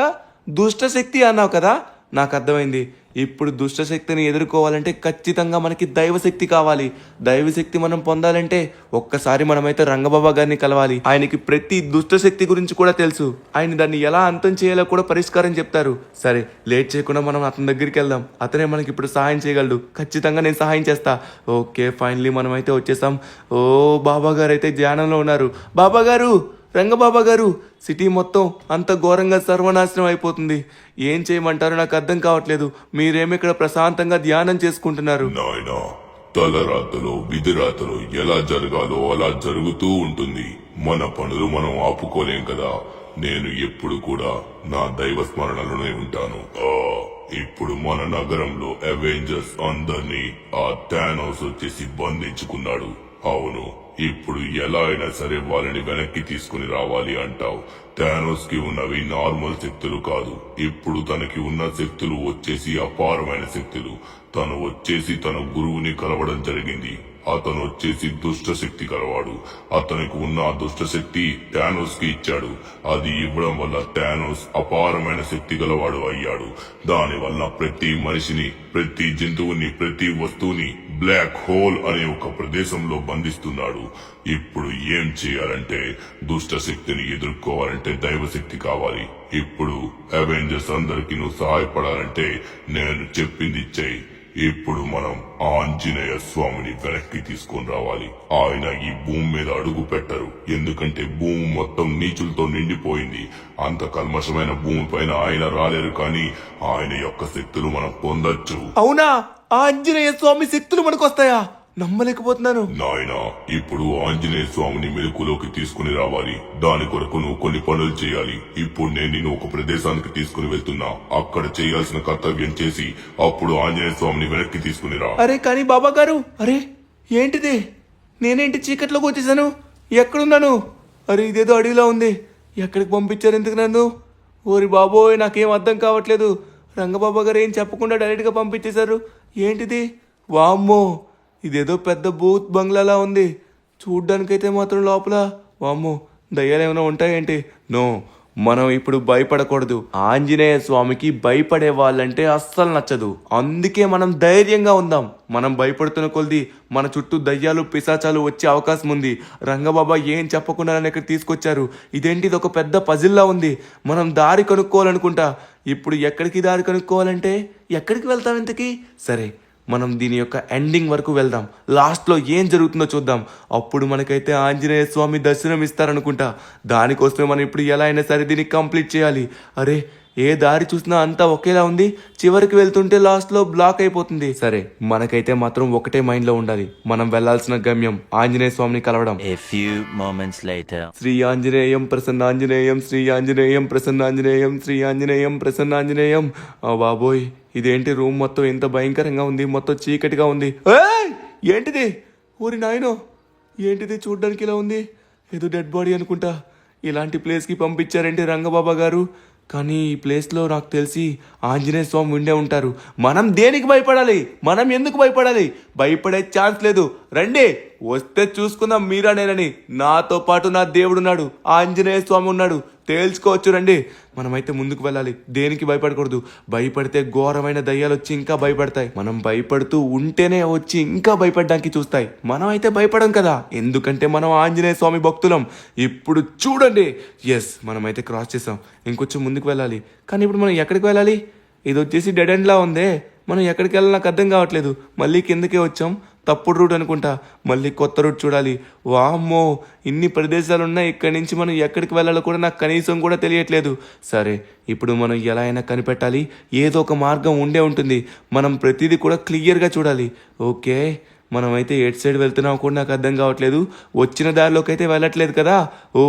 D: దుష్ట శక్తి అన్నావు కదా? నాకు అర్థమైంది. ఇప్పుడు దుష్టశక్తిని ఎదుర్కోవాలంటే ఖచ్చితంగా మనకి దైవశక్తి కావాలి. దైవశక్తి మనం పొందాలంటే ఒక్కసారి మనమైతే రంగబాబా గారిని కలవాలి. ఆయనకి ప్రతి దుష్టశక్తి గురించి కూడా తెలుసు. ఆయన దాన్ని ఎలా అంతం చేయాలో కూడా పరిష్కారం చెప్తారు. సరే, లేట్ చేయకుండా మనం అతని దగ్గరికి వెళ్దాం. అతనే మనకి ఇప్పుడు సహాయం చేయగలడు. ఖచ్చితంగా నేను సహాయం చేస్తా. ఓకే, ఫైనలీ మనం అయితే వచ్చేసాం. బాబా గారు అయితే ధ్యానంలో ఉన్నారు. బాబా గారు, రంగబాబా గారు, సిటీ మొత్తం అంత ఘోరంగా సర్వనాశనం అయిపోతుంది. ఏం చేయమంటారో నాకు అర్థం కావట్లేదు. మీరేమి ఇక్కడ ప్రశాంతంగా ధ్యానం చేసుకుంటున్నారు.
A: నాయనా, తలరాతలో విధిరాతలో ఎలా జరగాలో అలా జరుగుతూ ఉంటుంది. మన పనులు మనం ఆపుకోలేం కదా. నేను ఎప్పుడు కూడా నా దైవ స్మరణలోనే ఉంటాను. ఇప్పుడు మన నగరంలో అవెంజర్స్ అందరినీ ఆ థానోస్ వచ్చేసి బంధించుకున్నాడు. అవును, ఇప్పుడు ఎలా అయినా సరే వాళ్ళని వెనక్కి తీసుకుని రావాలి అంటావు. థానోస్ కి ఉన్నవి నార్మల్ శక్తులు కాదు. ఇప్పుడు తనకి ఉన్న శక్తులు వచ్చేసి అపారమైన శక్తులు. తను వచ్చేసి తన గురువుని కలవడం జరిగింది. అతను వచ్చేసి దుష్ట శక్తి కలవాడు. అతనికి ఉన్న ఆ దుష్ట శక్తి థానోస్ కి ఇచ్చాడు. అది ఇవ్వడం వల్ల థానోస్ అపారమైన శక్తి గలవాడు అయ్యాడు. దాని వల్ల ప్రతి మనిషిని, ప్రతి జంతువుని, ప్రతి వస్తువుని బ్లాక్ హోల్ అనే ఒక ప్రదేశంలో బంధిస్తున్నాడు. ఇప్పుడు ఏం చేయాలంటే, దుష్ట శక్తిని ఎదుర్కోవాలంటే దైవశక్తి కావాలి. ఇప్పుడు అవెంజర్స్ అందరికి నువ్వు సహాయపడాలంటే నేను చెప్పింది చెయ్యి. ఇప్పుడు మనం ఆంజనేయ స్వామిని వెనక్కి తీసుకొని రావాలి. ఆయన ఈ భూమి మీద అడుగు పెట్టరు, ఎందుకంటే భూమి మొత్తం నీచులతో నిండిపోయింది. అంత కల్మషమైన భూమి పైన ఆయన రాలేరు, కానీ ఆయన యొక్క శక్తులు మనం పొందొచ్చు.
D: అవునా? ఆ ఆంజనేయ స్వామి శక్తులు మనకు వస్తాయా? నమ్మలేకపోతున్నాను.
A: నాయనా, ఇప్పుడు ఆంజనేయ స్వామిని మెలకులోకి తీసుకుని రావాలి. దాని కొరకు నువ్వు కొన్ని పనులు చేయాలి. ఇప్పుడు నేను నిన్ను ఒక ప్రదేశానికి తీసుకుని వెళ్తున్నా. అక్కడ చేయాల్సిన కర్తవ్యం చేసి అప్పుడు ఆంజనేయ స్వామిని వెనక్కి తీసుకుని రా.
D: అరే కానీ బాబా గారు, అరే ఏంటిది? నేనేంటి చీకట్లోకి వచ్చేసాను? ఎక్కడున్నాను? అరే ఇదేదో అడవిలో ఉంది. ఎక్కడికి పంపించారు ఎందుకు నన్ను? ఓరి బాబోయ్, నాకేం అర్థం కావట్లేదు. రంగబాబా గారు ఏం చెప్పకుండా డైరెక్ట్గా పంపించేశారు. ఏంటిది? వామ్మో, ఇదేదో పెద్ద బూత్ బంగ్లాలా ఉంది. చూడ్డానికైతే మాత్రం లోపల వామ్మో దయ్యాలు ఏమైనా ఉంటాయేంటి? నో, మనం ఇప్పుడు భయపడకూడదు. ఆంజనేయ స్వామికి భయపడే వాళ్ళంటే అస్సలు నచ్చదు. అందుకే మనం ధైర్యంగా ఉందాం. మనం భయపడుతున్న కొద్ది మన చుట్టూ దయ్యాలు పిశాచాలు వచ్చే అవకాశం ఉంది. రంగబాబా ఏం చెప్పకుండా నన్ను ఇక్కడ తీసుకొచ్చారు. ఇదేంటి, ఇది ఒక పెద్ద పజిల్లా ఉంది. మనం దారి కనుక్కోవాలనుకుంటా. ఇప్పుడు ఎక్కడికి దారి కనుక్కోవాలంటే ఎక్కడికి వెళ్తాం ఇంతకీ? సరే, మనం దీని యొక్క ఎండింగ్ వరకు వెళ్దాం. లాస్ట్లో ఏం జరుగుతుందో చూద్దాం. అప్పుడు మనకైతే ఆంజనేయ స్వామి దర్శనం ఇస్తారనుకుంటా. దానికోసమే మనం ఇప్పుడు ఎలా అయినా సరే దీన్ని కంప్లీట్ చేయాలి. అరే ఏ దారి చూసినా అంతా ఒకేలా ఉంది. చివరికి వెళ్తుంటే లాస్ట్లో బ్లాక్ అయిపోతుంది. సరే, మనకైతే మాత్రం ఒకటే మైండ్లో ఉండాలి. మనం వెళ్లాల్సిన గమ్యం ఆంజనేయ స్వామిని కలవడం.
E: A few moments later.
D: Shri Anjaneyam ప్రసన్నాంజనేయం, Shri Anjaneyam ప్రసన్నాంజనేయం, Shri Anjaneyam ప్రసన్నాంజనేయం. ఆ బాబోయ్, ఇదేంటి రూమ్ మొత్తం ఎంత భయంకరంగా ఉంది. మొత్తం చీకటిగా ఉంది. ఏయ్! ఏంటిది? ఊరి నాయనో, ఏంటిది చూడ్డానికి ఇలా ఉంది? ఏదో డెడ్ బాడీ అనుకుంటా. ఇలాంటి ప్లేస్కి పంపించారంటే రంగబాబా గారు. కానీ ఈ ప్లేస్లో నాకు తెలిసి ఆంజనేయ స్వామి ఉండే ఉంటారు. మనం దేనికి భయపడాలి? మనం ఎందుకు భయపడాలి? భయపడే ఛాన్స్ లేదు. రండి, వస్తే చూసుకుందాం మీరా నేనని. నాతో పాటు నా దేవుడున్నాడు, ఆంజనేయ స్వామి ఉన్నాడు. తేల్చుకోవచ్చు. రండి, మనమైతే ముందుకు వెళ్ళాలి. దేనికి భయపడకూడదు. భయపడితే ఘోరమైన దయ్యాలు వచ్చి ఇంకా భయపడతాయి. మనం భయపడుతూ ఉంటేనే వచ్చి ఇంకా భయపడడానికి చూస్తాయి. మనం అయితే భయపడం కదా, ఎందుకంటే మనం ఆంజనేయ స్వామి భక్తులం. ఇప్పుడు చూడండి, ఎస్, మనమైతే క్రాస్ చేసాం. ఇంకొంచెం ముందుకు వెళ్ళాలి. కానీ ఇప్పుడు మనం ఎక్కడికి వెళ్ళాలి? ఇది వచ్చేసి డెడ్ ఎండ్లా ఉందే. మనం ఎక్కడికి వెళ్ళాలి నాకు అర్థం కావట్లేదు. మళ్ళీ కిందకే వచ్చాం. తప్పుడు రూట్ అనుకుంటా. మళ్ళీ కొత్త రూట్ చూడాలి. వామ్మో, ఇన్ని ప్రదేశాలు ఉన్నాయి. ఇక్కడి నుంచి మనం ఎక్కడికి వెళ్ళాలో కూడా నాకు కనీసం కూడా తెలియట్లేదు. సరే, ఇప్పుడు మనం ఎలా అయినా కనిపెట్టాలి. ఏదో ఒక మార్గం ఉండే ఉంటుంది. మనం ప్రతిదీ కూడా క్లియర్గా చూడాలి. ఓకే, మనమైతే ఎటు సైడ్ వెళ్తున్నామో కూడా నాకు అర్థం కావట్లేదు. వచ్చిన దారిలోకి అయితే వెళ్ళట్లేదు కదా. ఓ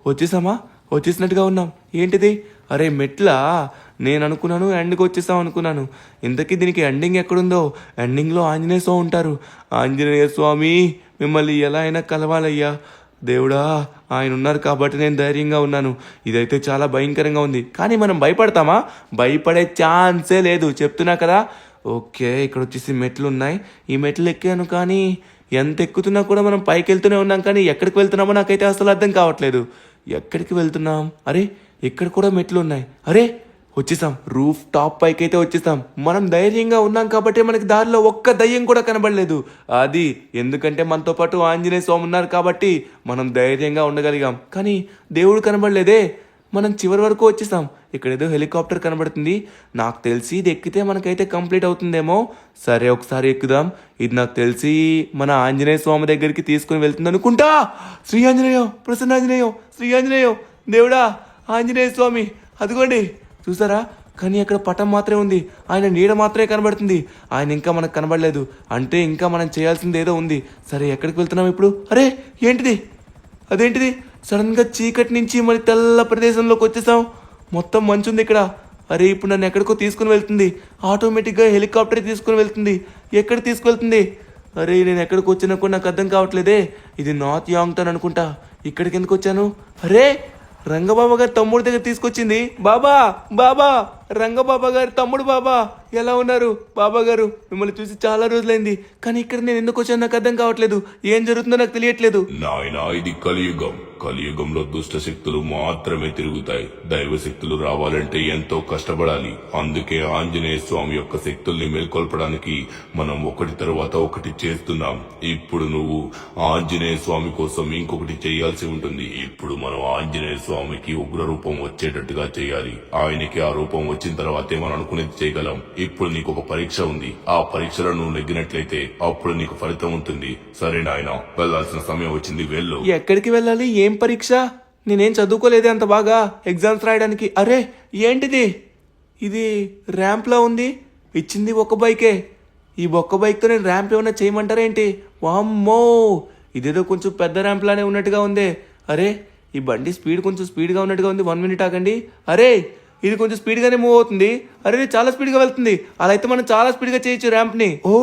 D: వచ్చేసామా? వచ్చేసినట్టుగా ఉన్నాం. ఏంటిది? అరే మెట్లా? నేను అనుకున్నాను ఎండ్కి వచ్చేసాం అనుకున్నాను. ఇంతకీ దీనికి ఎండింగ్ ఎక్కడుందో? ఎండింగ్లో ఆంజనేయ స్వామి ఉంటారు. ఆంజనేయ స్వామి, మిమ్మల్ని ఎలా అయినా కలవాలయ్యా. దేవుడా, ఆయన ఉన్నారు కాబట్టి నేను ధైర్యంగా ఉన్నాను. ఇదైతే చాలా భయంకరంగా ఉంది. కానీ మనం భయపడతామా? భయపడే ఛాన్సే లేదు, చెప్తున్నా కదా. ఓకే, ఇక్కడ వచ్చేసి మెట్లు ఉన్నాయి. ఈ మెట్లు ఎక్కాను, కానీ ఎంత ఎక్కుతున్నా కూడా మనం పైకి వెళ్తూనే ఉన్నాం. కానీ ఎక్కడికి వెళ్తున్నామో నాకైతే అసలు అర్థం కావట్లేదు. ఎక్కడికి వెళ్తున్నాం? అరే ఇక్కడ కూడా మెట్లు ఉన్నాయి. అరే వచ్చేసాం. రూఫ్ టాప్ పైకి అయితే వచ్చేసాం. మనం ధైర్యంగా ఉన్నాం కాబట్టి మనకి దారిలో ఒక్క దయ్యం కూడా కనబడలేదు. అది ఎందుకంటే మనతో పాటు ఆంజనేయ స్వామి ఉన్నారు కాబట్టి మనం ధైర్యంగా ఉండగలిగాం. కానీ దేవుడు కనబడలేదే. మనం చివరి వరకు వచ్చేసాం. ఇక్కడ ఏదో హెలికాప్టర్ కనబడుతుంది. నాకు తెలిసి ఇది ఎక్కితే మనకైతే కంప్లీట్ అవుతుందేమో. సరే, ఒకసారి ఎక్కుదాం. ఇది నాకు తెలిసి మన ఆంజనేయ స్వామి దగ్గరికి తీసుకుని వెళ్తుంది అనుకుంటా. శ్రీ ఆంజనేయం ప్రసన్నాంజనేయం, శ్రీ ఆంజనేయం, దేవుడా ఆంజనేయ స్వామి, అదిగోండి చూసారా? కానీ అక్కడ పటం మాత్రమే ఉంది. ఆయన నీడ మాత్రమే కనబడుతుంది. ఆయన ఇంకా మనకు కనబడలేదు. అంటే ఇంకా మనం చేయాల్సింది ఏదో ఉంది. సరే, ఎక్కడికి వెళ్తున్నాం ఇప్పుడు? అరే ఏంటిది? అదేంటిది? సడన్గా చీకటి నుంచి మరి తెల్ల ప్రదేశంలోకి వచ్చేసాం. మొత్తం మంచు ఉంది ఇక్కడ. అరే ఇప్పుడు నన్ను ఎక్కడికో తీసుకుని వెళ్తుంది. ఆటోమేటిక్గా హెలికాప్టర్ తీసుకుని వెళ్తుంది. ఎక్కడ తీసుకువెళ్తుంది? అరే నేను ఎక్కడికి వచ్చినా కూడా నాకు అర్థం కావట్లేదే. ఇది నార్త్ యాంగ్టన్ అనుకుంటా. ఇక్కడికి ఎందుకు వచ్చాను? అరే రంగబాబా గారి తమ్ముడి దగ్గర తీసుకొచ్చింది. బాబా, బాబా, రంగబాబా గారి తమ్ముడు బాబా, ఎలా ఉన్నారు? బాబా గారు, మిమ్మల్ని చూసి చాలా రోజులైంది. కానీ ఇక్కడ నేను ఎందుకు వచ్చాను నాకు అర్థం కావట్లేదు. ఏం జరుగుతుందో నాకు తెలియట్లేదు.
A: నాయనా, ఇది కలియుగం. కలియుగంలో దుష్ట శక్తులు మాత్రమే తిరుగుతాయి. దైవ శక్తులు రావాలంటే ఎంతో కష్టపడాలి. అందుకే ఆంజనేయ స్వామి యొక్క శక్తుల్ని మేల్కొల్పడానికి మనం ఒకటి తర్వాత ఒకటి చేస్తున్నాం. ఇప్పుడు నువ్వు ఆంజనేయ స్వామి కోసం ఇంకొకటి చేయాల్సి ఉంటుంది. ఇప్పుడు మనం ఆంజనేయ స్వామికి ఉగ్ర రూపం వచ్చేటట్టుగా చేయాలి. ఆయనకి ఆ రూపం వచ్చిన తర్వాతే మనం అనుకునేది చేయగలం. ఇప్పుడు నీకు ఒక పరీక్ష ఉంది. ఆ పరీక్షలో నువ్వు నెగ్గినట్లయితే అప్పుడు నీకు ఫలితం ఉంటుంది. సరే నాయనా, వెళ్లాల్సిన సమయం వచ్చింది, వెళ్ళు.
D: ఎక్కడికి వెళ్ళాలి? ఏం పరీక్ష? నేనేం చదువుకోలేదే అంత బాగా ఎగ్జామ్స్ రాయడానికి. అరే ఏంటిది? ఇది ర్యాంప్లా ఉంది. ఇచ్చింది ఒక్క బైకే. ఈ ఒక్క బైక్తో నేను ర్యాంప్ ఏమైనా చేయమంటారా ఏంటి? వామ్మో, ఇదేదో కొంచెం పెద్ద ర్యాంప్లానే ఉన్నట్టుగా ఉంది. అరే ఈ బండి స్పీడ్ కొంచెం స్పీడ్గా ఉన్నట్టుగా ఉంది. 1 మినిట్ ఆగండి. అరే ఇది కొంచెం స్పీడ్గానే మూవ్ అవుతుంది. అరే ఇది చాలా స్పీడ్గా వెళ్తుంది. అలా అయితే మనం చాలా స్పీడ్గా చేయొచ్చు ర్యాంప్ని. ఓ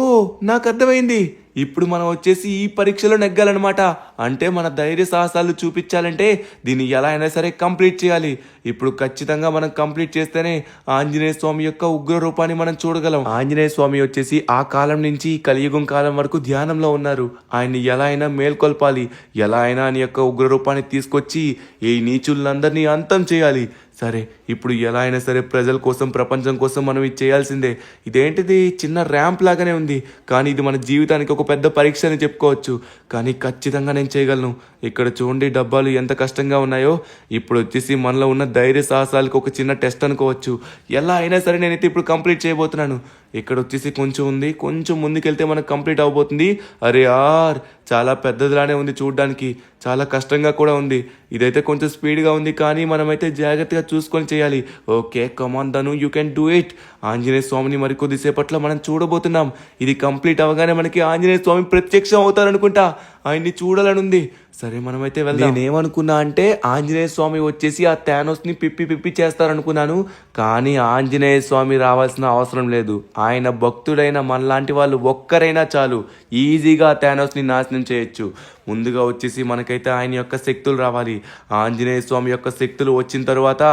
D: నాకు అర్థమైంది. ఇప్పుడు మనం వచ్చేసి ఈ పరీక్షలో నెగ్గాలన్నమాట. అంటే మన ధైర్య సాహసాలు చూపించాలంటే దీన్ని ఎలా అయినా సరే కంప్లీట్ చేయాలి. ఇప్పుడు ఖచ్చితంగా మనం కంప్లీట్ చేస్తేనే ఆంజనేయ స్వామి యొక్క ఉగ్ర రూపాన్ని మనం చూడగలం. ఆంజనేయ స్వామి వచ్చేసి ఆ కాలం నుంచి కలియుగం కాలం వరకు ధ్యానంలో ఉన్నారు. ఆయన్ని ఎలా అయినా మేల్కొల్పాలి. ఎలా అయినా ఆయన యొక్క ఉగ్ర రూపాన్ని తీసుకొచ్చి ఈ నీచులందరినీ అంతం చేయాలి. సరే ఇప్పుడు ఎలా అయినా సరే ప్రజల కోసం, ప్రపంచం కోసం మనం ఇది చేయాల్సిందే. ఇదేంటిది? చిన్న ర్యాంప్ లాగానే ఉంది, కానీ ఇది మన జీవితానికి ఒక పెద్ద పరీక్ష అని చెప్పుకోవచ్చు. కానీ ఖచ్చితంగా నేను చేయగలను. ఇక్కడ చూడండి డబ్బాలు ఎంత కష్టంగా ఉన్నాయో. ఇప్పుడు వచ్చేసి మనలో ఉన్న ధైర్య సాహసాలకు ఒక చిన్న టెస్ట్ అనుకోవచ్చు. ఎలా అయినా సరే నేనైతే ఇప్పుడు కంప్లీట్ చేయబోతున్నాను. ఇక్కడ వచ్చేసి కొంచెం ఉంది, కొంచెం ముందుకెళ్తే మనకు కంప్లీట్ అవబోతుంది. అరే యార్, చాలా పెద్దదిలానే ఉంది చూడడానికి, చాలా కష్టంగా కూడా ఉంది. ఇదైతే కొంచెం స్పీడ్గా ఉంది, కానీ మనమైతే జాగ్రత్తగా చూసుకొని చేయాలి. Okay come on Dhanu, you can do it. Anjaneya స్వామిని మరికొద్దిసేపట్లో మనం చూడబోతున్నాం. ఇది కంప్లీట్ అవగానే మనకి ఆంజనేయ స్వామి ప్రత్యక్షం అవుతారనుకుంటా. ఆయన్ని చూడాలనుంది. సరే మనమైతే వెళ్దాం. నేనేమనుకున్నా అంటే ఆంజనేయ స్వామి వచ్చేసి ఆ థానోస్ని పిప్పి చేస్తారనుకున్నాను. కానీ ఆంజనేయ స్వామి రావాల్సిన అవసరం లేదు. ఆయన భక్తుడైన మనలాంటి వాళ్ళు ఒక్కరైనా చాలు, ఈజీగా థానోస్ని నాశనం చేయొచ్చు. ముందుగా వచ్చేసి మనకైతే ఆయన యొక్క శక్తులు రావాలి. ఆంజనేయ స్వామి యొక్క శక్తులు వచ్చిన తర్వాత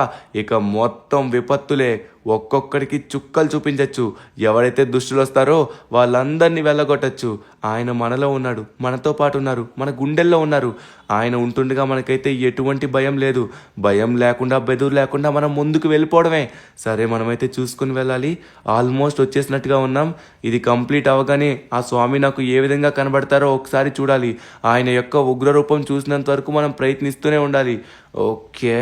D: ఇక మొత్తం విపత్తులే. ఒక్కొక్కడికి చుక్కలు చూపించచ్చు. ఎవరైతే దుష్టులు వస్తారో వాళ్ళందరినీ వెళ్ళగొట్టచ్చు. ఆయన మనలో ఉన్నాడు, మనతో పాటు ఉన్నారు, మన గుండెల్లో ఉన్నారు. ఆయన ఉంటుండగా మనకైతే ఎటువంటి భయం లేదు. భయం లేకుండా, బెదురు లేకుండా మనం ముందుకు వెళ్ళిపోవడమే. సరే మనమైతే చూసుకుని వెళ్ళాలి. ఆల్మోస్ట్ వచ్చేసినట్టుగా ఉన్నాం. ఇది కంప్లీట్ అవగానే ఆ స్వామి నాకు ఏ విధంగా కనబడతారో ఒకసారి చూడాలి. ఆయన యొక్క ఉగ్రరూపం చూసినంత వరకు మనం ప్రయత్నిస్తూనే ఉండాలి. ఓకే,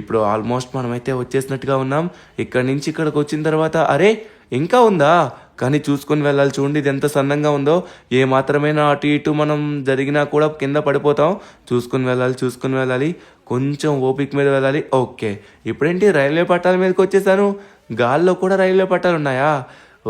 D: ఇప్పుడు ఆల్మోస్ట్ మనమైతే వచ్చేసినట్టుగా ఉన్నాం. ఇక్కడి నుంచి ఇక్కడికి వచ్చిన తర్వాత అరే ఇంకా ఉందా? కానీ చూసుకొని వెళ్ళాలి. చూడండి ఇది ఎంత సన్నంగా ఉందో. ఏ మాత్రమైనా అటు ఇటు మనం జరిగినా కూడా కింద పడిపోతాం. చూసుకొని వెళ్ళాలి. కొంచెం ఓపిక మీద వెళ్ళాలి. ఓకే, ఇప్పుడేంటి రైల్వే పట్టాల మీదకి వచ్చేసాను. గాల్లో కూడా రైల్వే పట్టాలు ఉన్నాయా?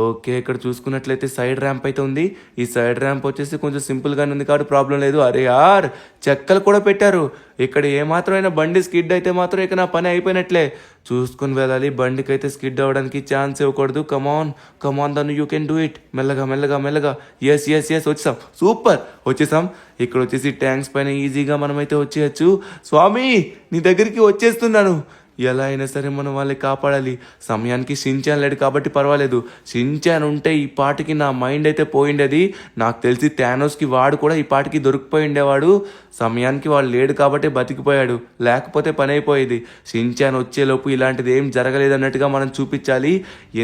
D: ఓకే, ఇక్కడ చూసుకున్నట్లయితే సైడ్ ర్యాంప్ అయితే ఉంది. ఈ సైడ్ ర్యాంప్ వచ్చేసి కొంచెం సింపుల్గానే ఉంది కాబట్టి ప్రాబ్లం లేదు. అరే యార్, చెక్కలు కూడా పెట్టారు. ఇక్కడ ఏమాత్రమైనా బండి స్కిడ్ అయితే మాత్రం ఇక నా పని అయిపోయినట్లే. చూసుకుని వెళ్ళాలి. బండికి అయితే స్కిడ్ అవ్వడానికి ఛాన్స్ ఇవ్వకూడదు. కమాన్ ధను, యూ కెన్ డూ ఇట్. మెల్లగా. ఎస్ వచ్చేసాం. సూపర్, వచ్చేసాం. ఇక్కడ వచ్చేసి ట్యాంక్స్ పైన ఈజీగా మనమైతే వచ్చేయచ్చు. స్వామి నీ దగ్గరికి వచ్చేస్తున్నాను. ఎలా అయినా సరే మనం వాళ్ళని కాపాడాలి. సమయానికి షిన్చాన్ లేడు కాబట్టి పర్వాలేదు. షిన్చాన్ ఉంటే ఈ పాటికి నా మైండ్ అయితే పోయిండేది. నాకు తెలిసి థానోస్కి వాడు కూడా ఈ పాటికి దొరికిపోయి ఉండేవాడు. సమయానికి వాడు లేడు కాబట్టి బతికిపోయాడు, లేకపోతే పని అయిపోయేది. షిన్చాన్ వచ్చేలోపు ఇలాంటిది ఏం జరగలేదన్నట్టుగా మనం చూపించాలి.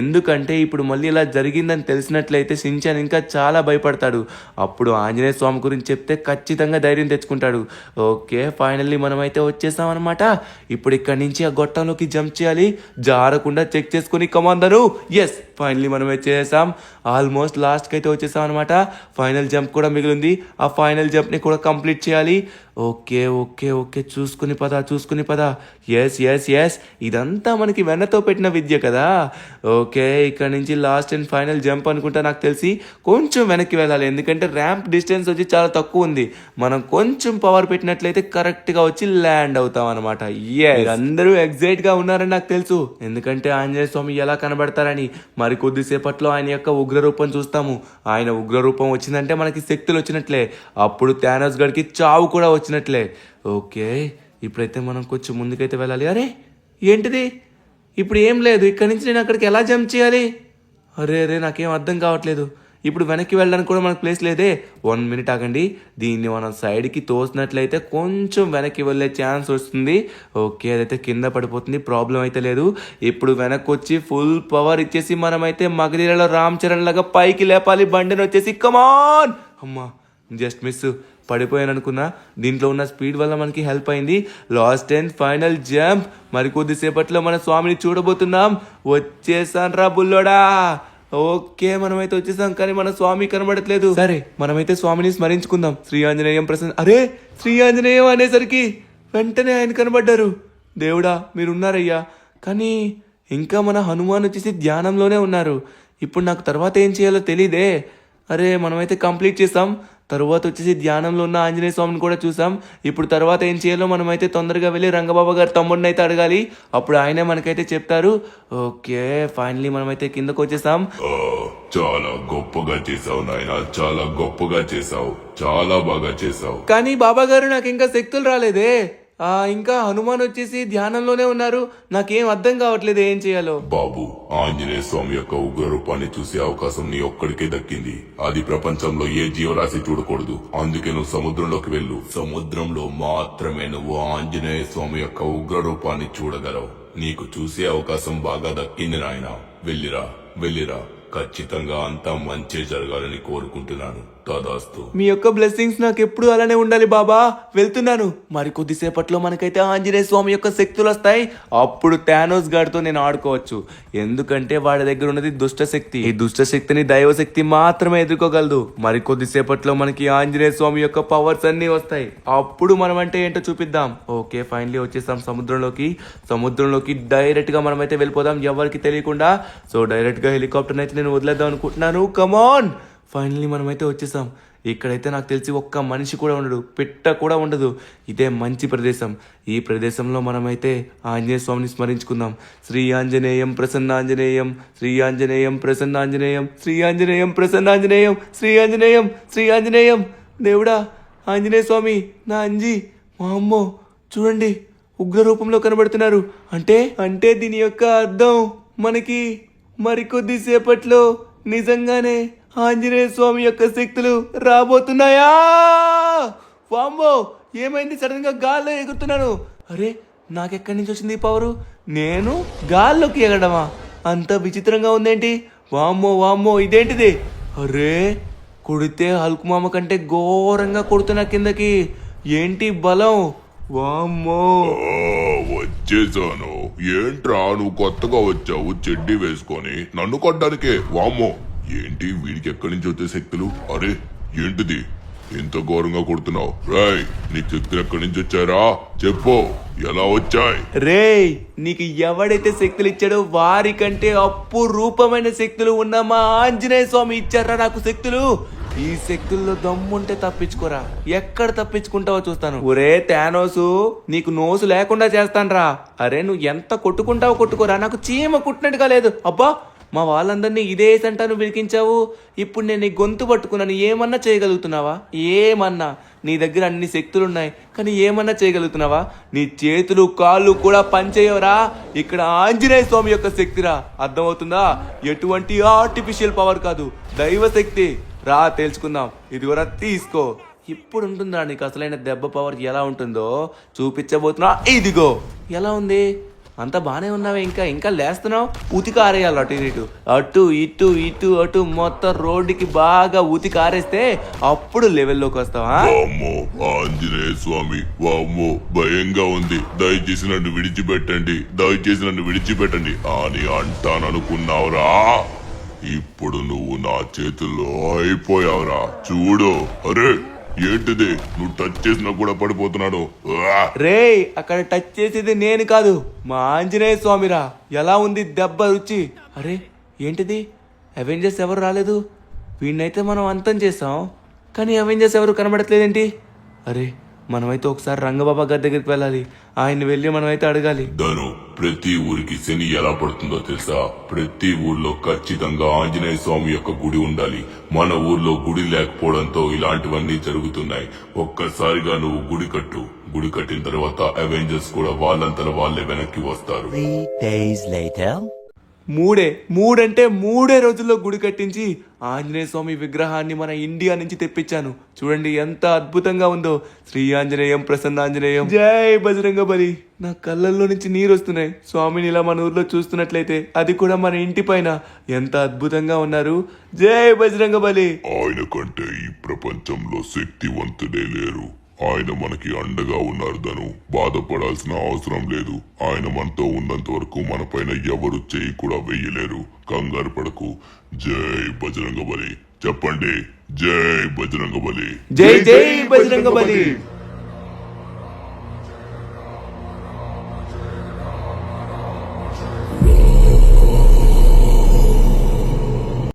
D: ఎందుకంటే ఇప్పుడు మళ్ళీ ఇలా జరిగిందని తెలిసినట్లయితే షిన్చాన్ ఇంకా చాలా భయపడతాడు. అప్పుడు ఆంజనేయ స్వామి గురించి చెప్తే ఖచ్చితంగా ధైర్యం తెచ్చుకుంటాడు. ఓకే, ఫైనల్లీ మనమైతే వచ్చేసాం అనమాట. ఇప్పుడు ఇక్కడి నుంచి ఆ గొట్టంలోకి జంప్ చేయాలి. జారకుండా చెక్ చేసుకుని కమాందరు. ఎస్, ఫైనల్లీ మనం చేసాం. ఆల్మోస్ట్ లాస్ట్కి అయితే వచ్చేసాం అనమాట. ఫైనల్ జంప్ కూడా మిగిలింది. ఆ ఫైనల్ జంప్ని కూడా కంప్లీట్ చేయాలి. ఓకే చూసుకుని పద. ఎస్ ఇదంతా మనకి వెన్నతో పెట్టిన విద్య కదా. ఓకే, ఇక్కడ నుంచి లాస్ట్ అండ్ ఫైనల్ జంప్ అనుకుంటా. నాకు తెలిసి కొంచెం వెనక్కి వెళ్ళాలి, ఎందుకంటే ర్యాంప్ డిస్టెన్స్ వచ్చి చాలా తక్కువ ఉంది. మనం కొంచెం పవర్ పెట్టినట్లయితే కరెక్ట్గా వచ్చి ల్యాండ్ అవుతాం అనమాట. అందరూ ఎగ్జైట్గా ఉన్నారని నాకు తెలుసు, ఎందుకంటే ఆంజనేయ స్వామి ఎలా కనబడతారని. మరి కొద్దిసేపట్లో ఆయన యొక్క ఉగ్రరూపం చూస్తాము. ఆయన ఉగ్రరూపం వచ్చిందంటే మనకి శక్తులు వచ్చినట్లే. అప్పుడు థానోస్ గడికి చావు కూడా వచ్చినట్లే. ఓకే, ఇప్పుడైతే మనం కొంచెం ముందుకైతే వెళ్ళాలి. అరే ఏంటిది? ఇప్పుడు ఏం లేదు. ఇక్కడి నుంచి నేను అక్కడికి ఎలా జంప్ చేయాలి? అరే నాకేం అర్థం కావట్లేదు. ఇప్పుడు వెనక్కి వెళ్ళడానికి కూడా మనకు ప్లేస్ లేదే. 1 మినిట్ ఆగండి, దీన్ని మనం సైడ్కి తోసినట్లయితే కొంచెం వెనక్కి వెళ్ళే ఛాన్స్ వస్తుంది. ఓకే, అదైతే కింద పడిపోతుంది, ప్రాబ్లం అయితే లేదు. ఇప్పుడు వెనక్కి వచ్చి ఫుల్ పవర్ ఇచ్చేసి మనమైతే మగధీరలో రామ్ చరణ్ లాగా పైకి లేపాలి బండిని వచ్చేసి. కమాన్! అమ్మా, జస్ట్ మిస్, పడిపోయాను అనుకున్నా. దీంట్లో ఉన్న స్పీడ్ వల్ల మనకి హెల్ప్ అయింది. Last and final jump. మరి కొద్దిసేపట్లో మన స్వామిని చూడబోతున్నాం. వచ్చేసాను రా బుల్లోడా. ఓకే, మనమైతే వచ్చేసాం, కానీ మన స్వామి కనబడట్లేదు. సరే, మనమైతే స్వామిని స్మరించుకుందాం. శ్రీ ఆంజనేయం ప్రసన్న. అరే, శ్రీ ఆంజనేయం అనేసరికి వెంటనే ఆయన కనబడ్డారు. దేవుడా మీరున్నారయ్యా. కానీ ఇంకా మన హనుమాన్ వచ్చేసి ధ్యానంలోనే ఉన్నారు. ఇప్పుడు నాకు తర్వాత ఏం చేయాలో తెలీదే. అరే, మనమైతే కంప్లీట్ చేసాం. తరువాత వచ్చేసి ధ్యానంలో ఉన్న ఆంజనేయ స్వామిని కూడా చూసాం. ఇప్పుడు తర్వాత ఏం చేయాలో మనమైతే తొందరగా వెళ్ళి రంగబాబా గారి తమ్ముడిని అయితే అడగాలి. అప్పుడు ఆయనే మనకైతే చెప్తారు. ఓకే, ఫైనలీ మనమైతే కిందకు వచ్చేసాం.
A: చాలా గొప్పగా చేసావు నాయనా, చాలా గొప్పగా చేసావు, చాలా బాగా చేసావు.
D: కానీ బాబా గారు నాకు ఇంకా శక్తులు రాలేదే. ఇంకా హనుమాన్ వచ్చేసి ధ్యానంలోనే ఉన్నారు. నాకేం అర్థం కావట్లేదు ఏం చేయాలో.
A: బాబు, ఆంజనేయ స్వామి యొక్క ఉగ్ర రూపాన్ని చూసే అవకాశం నీ ఒక్కడికే దక్కింది. అది ప్రపంచంలో ఏ జీవరాశి చూడకూడదు. అందుకే నువ్వు సముద్రంలోకి వెళ్ళు. సముద్రంలో మాత్రమే నువ్వు ఆంజనేయ స్వామి యొక్క ఉగ్ర రూపాన్ని చూడగలవు. నీకు చూసే అవకాశం బాగా దక్కింది నాయనా. వెళ్ళిరా, వెళ్ళిరా. ఖచ్చితంగా అంతా మంచి జరగాలని కోరుకుంటున్నాను. తదాస్తు.
D: మీ యొక్క బ్లెస్సింగ్స్ నాకు ఎప్పుడు అలానే ఉండాలి బాబా. వెళ్తున్నాను. మరి కొద్దిసేపట్లో మనకైతే ఆంజనేయ స్వామి యొక్క శక్తులు వస్తాయి. అప్పుడు థానోస్ గారితో నేను ఆడుకోవచ్చు. ఎందుకంటే వాడి దగ్గర ఉన్నది దుష్ట శక్తి. ఈ దుష్ట శక్తిని దైవశక్తి మాత్రమే ఎదుర్కోగలదు. మరి కొద్దిసేపట్లో మనకి ఆంజనేయ స్వామి యొక్క పవర్స్ అన్ని వస్తాయి. అప్పుడు మనం అంటే ఏంటో చూపిద్దాం. ఓకే, ఫైనలీ వచ్చేసాం సముద్రంలోకి డైరెక్ట్ గా మనమైతే వెళ్ళిపోదాం, ఎవరికి తెలియకుండా. సో డైరెక్ట్ గా హెలికాప్టర్ అయితే నేను వదిలేద్దాం అనుకుంటున్నాను. కమాన్! ఫైనలీ మనమైతే వచ్చేసాం. ఇక్కడైతే నాకు తెలిసి ఒక్క మనిషి కూడా ఉండడు, పిట్ట కూడా ఉండదు. ఇదే మంచి ప్రదేశం. ఈ ప్రదేశంలో మనమైతే ఆంజనేయ స్వామిని స్మరించుకుందాం. శ్రీ ఆంజనేయం ప్రసన్నాంజనేయం, శ్రీ ఆంజనేయం ప్రసన్నాంజనేయం, శ్రీ ఆంజనేయం ప్రసన్నాంజనేయం, శ్రీ ఆంజనేయం, శ్రీ ఆంజనేయం. దేవుడా, ఆంజనేయ స్వామి, నా అంజీ, మా అమ్మో, చూడండి ఉగ్ర రూపంలో కనబడుతున్నారు. అంటే దీని యొక్క అర్థం మనకి మరికొద్దిసేపట్లో నిజంగానే ఆంజనేయ స్వామి యొక్క శక్తులు రాబోతున్నాయా? వామ్మో, ఏమైంది? సడన్ గా గాల్లో ఎగురుతున్నాను. అరే, నాకెక్కడి నుంచి వచ్చింది ఈ పవరు? నేను గాల్లోకి ఎగరడమా? అంత విచిత్రంగా ఉందేంటి? వామ్మో, ఇదేంటిది? అరే, కొడితే హల్క్ మామ కంటే ఘోరంగా కొడుతున్నా కిందకి. ఏంటి బలం? వామ్మో,
A: వచ్చేసాను. ఏంట్రా నువ్వు కొత్తగా వచ్చావు చెడ్డీ వేసుకొని నన్ను కొట్టడానికే? వామ్మో, ఏంటి వీడికి ఎక్కడి నుంచి వచ్చే శక్తులు? అరే, ఏంటిది ఇంత ఘోరంగా కొడుతున్నావు? రాయ్, నీకు శక్తులు ఎక్కడి నుంచి వచ్చారా? చెప్పు, ఎలా వచ్చాయి?
D: రేయ్, నీకు ఎవడైతే శక్తులు ఇచ్చాడో వారికంటే అపురూపమైన శక్తులు ఉన్న మా ఆంజనేయ స్వామి ఇచ్చారా నాకు శక్తులు. ఈ శక్తుల్లో దమ్ముంటే తప్పించుకోరా. ఎక్కడ తప్పించుకుంటావో చూస్తాను. ఒరే థానోసు, నీకు నోసు లేకుండా చేస్తాన్రా. అరే, నువ్వు ఎంత కొట్టుకుంటావో కొట్టుకోరా, నాకు చీమ కుట్టినట్టుగా లేదు. అబ్బా, మా వాళ్ళందరినీ ఇదే సంటాను విరికించావు. ఇప్పుడు నేను నీ గొంతు పట్టుకున్నాను. ఏమన్నా చేయగలుగుతున్నావా? ఏమన్నా? నీ దగ్గర అన్ని శక్తులున్నాయి, కానీ ఏమన్నా చేయగలుగుతున్నావా? నీ చేతులు కాళ్ళు కూడా పనిచేయవరా. ఇక్కడ ఆంజనేయ స్వామి యొక్క శక్తిరా. అర్థమవుతుందా? ఎటువంటి ఆర్టిఫిషియల్ పవర్ కాదు, దైవశక్తి. రా తెలుసుకుందాం. ఇదిగోరా, తీసుకో. ఇప్పుడు ఉంటుందా నీకు అసలైన దెబ్బ పవర్ ఎలా ఉంటుందో చూపించబోతున్నా. ఇదిగో, ఎలా ఉంది? అంత బానే ఉన్నావే, ఇంకా లేస్తున్నావు? ఉతికి ఆరేయాలి. అటు ఇటు మొత్తం రోడ్డుకి బాగా ఉతికి ఆరేస్తే అప్పుడు లెవెల్లోకి వస్తావా?
A: వామ్మో, ఆంజనేయ స్వామి, వామ్మో, భయంగా ఉంది. దయచేసి నన్ను విడిచిపెట్టండి అని అంటాననుకున్నావురా. ఇప్పుడు నువ్వు నా చేతుల్లో అయిపోయావురా. చూడు. అరే, ఏంటిది? నువ్వు టచ్ చేసినా కూడా పడిపోతున్నాడు.
D: రే, అక్కడ టచ్ చేసేది నేను కాదు, మా ఆంజనేయ స్వామిరా. ఎలా ఉంది దెబ్బ రుచి? అరే, ఏంటిది? అవెంజర్స్ ఎవరు రాలేదు? వీడినైతే మనం అంతం చేసాం, కానీ అవెంజర్స్ ఎవరు కనబడట్లేదేంటి? అరే, మనమైతే ఒకసారి రంగబాబా గారి దగ్గరికి వెళ్ళాలి. ఆయన్ని వెళ్ళి మనమైతే అడగాలి.
A: ధను, ప్రతి ఊరికి శని ఎలా పడుతుందో తెలుసా? ప్రతి ఊర్లో ఖచ్చితంగా ఆంజనేయ స్వామి యొక్క గుడి ఉండాలి. మన ఊర్లో గుడి లేకపోవడంతో ఇలాంటివన్నీ జరుగుతున్నాయి. ఒక్కసారిగా నువ్వు గుడి కట్టు. గుడి కట్టిన తర్వాత అవెంజర్స్ కూడా వాళ్ళంతలో వాళ్ళే వెనక్కి వస్తారు.
E: 3 days later.
D: మూడంటే మూడే రోజుల్లో గుడి కట్టించి ఆంజనేయ స్వామి విగ్రహాన్ని మన ఇండియా నుంచి తెప్పించాను. చూడండి ఎంత అద్భుతంగా ఉందో. శ్రీ ఆంజనేయం ప్రసన్నాంజనేయం, జై బజరంగ బలి. నా కళ్ళల్లో నుంచి నీరు వస్తున్నాయి స్వామిని ఇలా మన ఊర్లో చూస్తున్నట్లయితే, అది కూడా మన ఇంటి పైన. ఎంత అద్భుతంగా ఉన్నారు. జై బజరంగ బలి.
A: ఆయన కంటే ఈ ప్రపంచంలో శక్తివంతుడే లేరు. ఆయన మనకి అండగా ఉన్నారు ధను. బాధపడాల్సిన అవసరం లేదు. ఆయన మనతో ఉన్నంత వరకు మన పైన ఎవరు చేయి కూడా వెయ్యలేరు. కంగారు పడకు. జై బజరంగ బలి. చెప్పండి, జై బజరంగ బలి.
D: జై జై బజరంగ బలి.